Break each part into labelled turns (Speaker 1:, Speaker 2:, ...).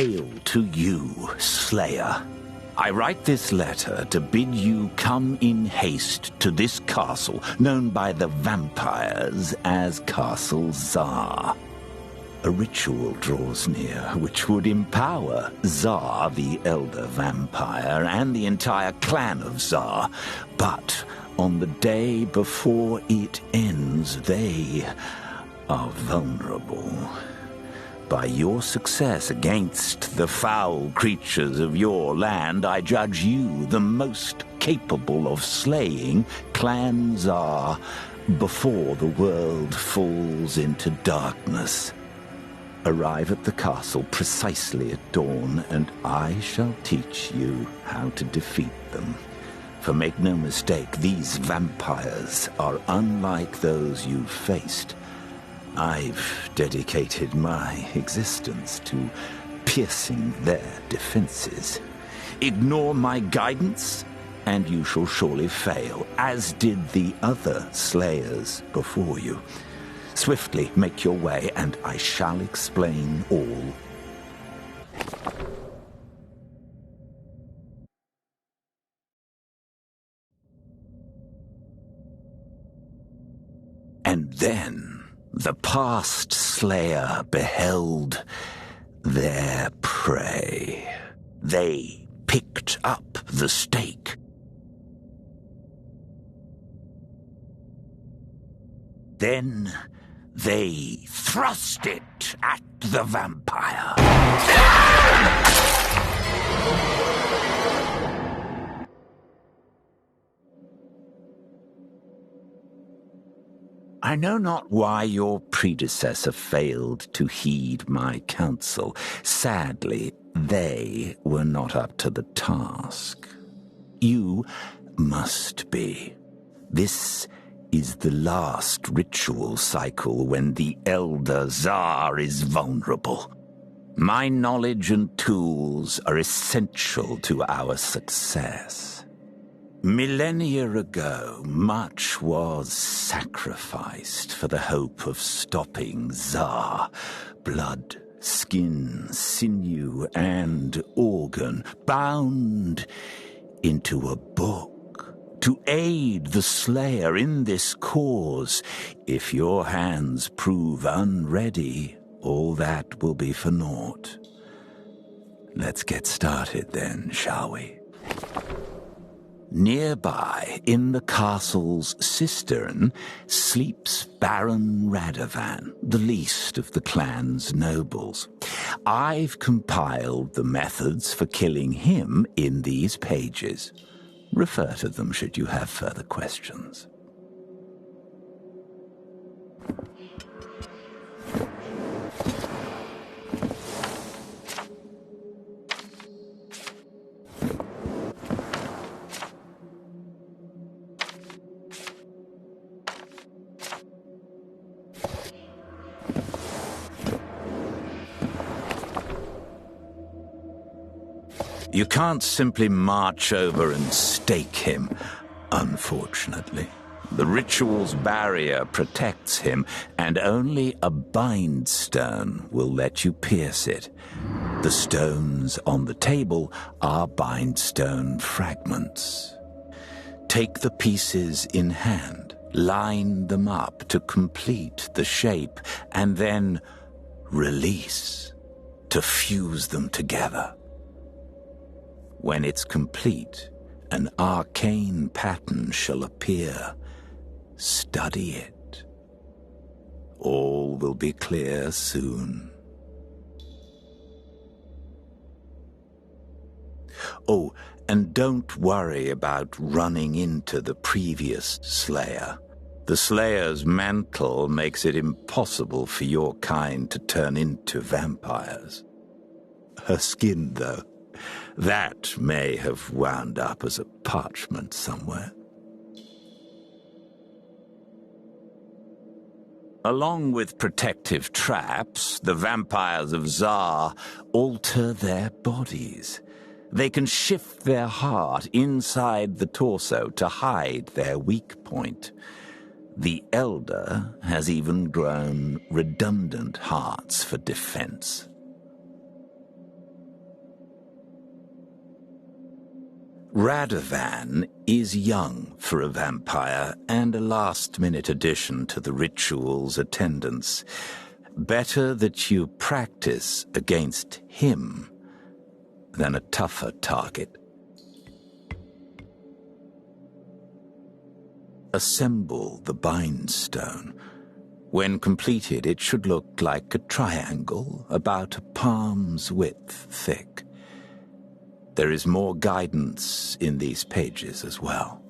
Speaker 1: Hail to you, Slayer. I write this letter to bid you come in haste to this castle, known by the vampires as Castle Zar. A ritual draws near which would empower Zar, the elder vampire, and the entire clan of Zar. But on the day before it ends, they are vulnerable. By your success against the foul creatures of your land, I judge you the most capable of slaying Clan Zar before the world falls into darkness. Arrive at the castle precisely at dawn, and I shall teach you how to defeat them. For make no mistake, these vampires are unlike those you've faced. I've dedicated my existence to piercing their defenses. Ignore my guidance, and you shall surely fail, as did the other slayers before you. Swiftly make your way, and I shall explain all. And then the past slayer beheld their prey. They picked up the stake. Then they thrust it at the vampire. I know not why your predecessor failed to heed my counsel. Sadly, they were not up to the task. You must be. This is the last ritual cycle when the Elder Zar is vulnerable. My knowledge and tools are essential to our success. Millennia ago, much was sacrificed for the hope of stopping Zar. Blood, skin, sinew, and organ bound into a book to aid the Slayer in this cause. If your hands prove unready, all that will be for naught. Let's get started then, shall we? Nearby, in the castle's cistern, sleeps Baron Radovan, the least of the clan's nobles. I've compiled the methods for killing him in these pages. Refer to them should you have further questions. You can't simply march over and stake him, unfortunately. The ritual's barrier protects him, and only a bindstone will let you pierce it. The stones on the table are bindstone fragments. Take the pieces in hand, line them up to complete the shape, and then release to fuse them together. When it's complete, an arcane pattern shall appear. Study it. All will be clear soon. Oh, and don't worry about running into the previous Slayer. The Slayer's mantle makes it impossible for your kind to turn into vampires. Her skin, though, that may have wound up as a parchment somewhere. Along with protective traps, the vampires of Zar alter their bodies. They can shift their heart inside the torso to hide their weak point. The Elder has even grown redundant hearts for defense. Radovan is young for a vampire and a last-minute addition to the ritual's attendance. Better that you practice against him than a tougher target. Assemble the bindstone. When completed, it should look like a triangle about a palm's width thick. There is more guidance in these pages as well.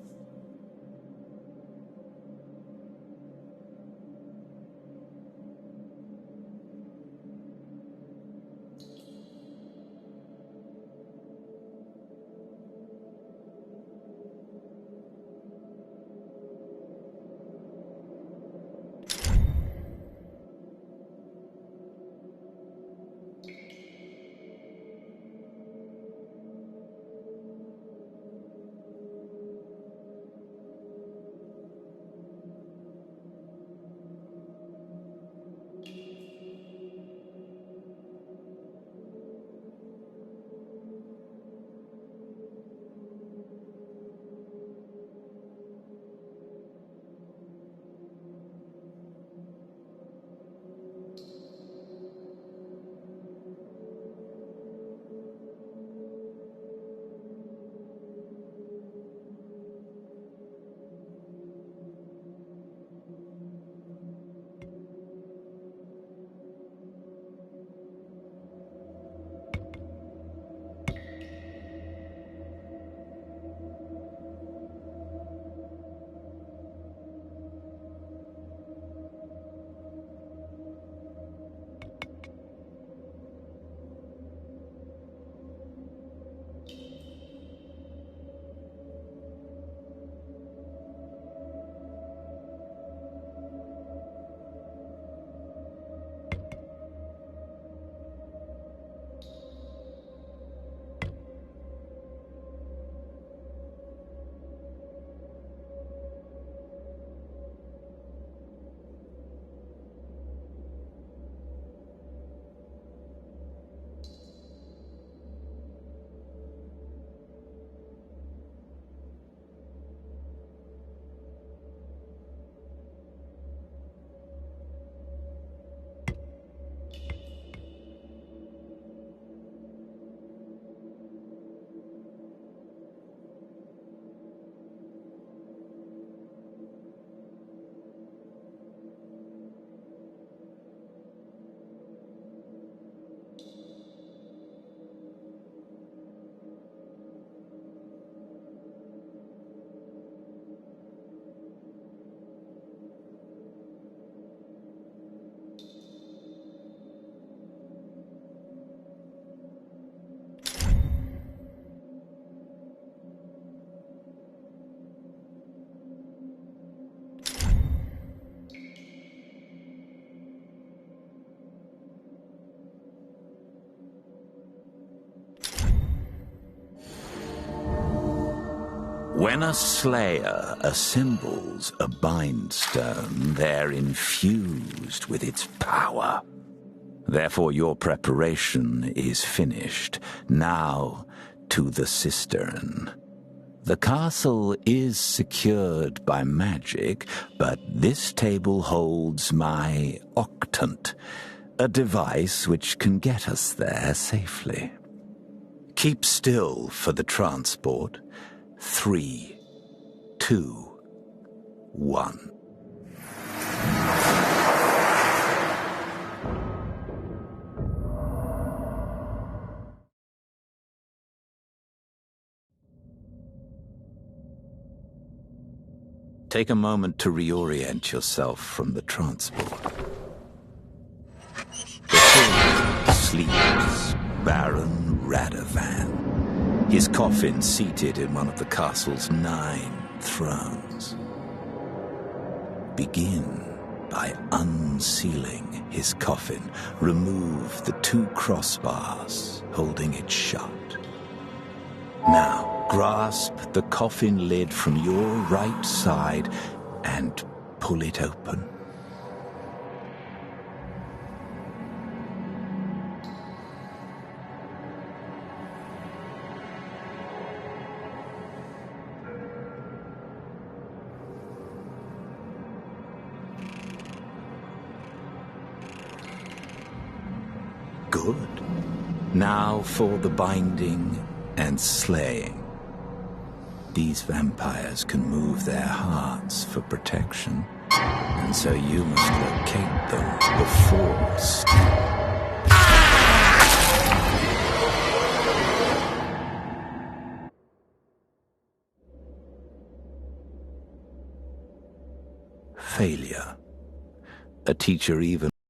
Speaker 1: When a slayer assembles a bindstone, they're infused with its power. Therefore, your preparation is finished. Now to the cistern. The castle is secured by magic, but this table holds my octant, a device which can get us there safely. Keep still for the transport. 3, 2, 1. Take a moment to reorient yourself from the transport. Before you sleeps Baron Radovan, his coffin seated in one of the castle's 9 thrones. Begin by unsealing his coffin. Remove the 2 crossbars holding it shut. Now, grasp the coffin lid from your right side and pull it open. Good. Now for the binding and slaying. These vampires can move their hearts for protection, and so you must locate them before failure. A teacher even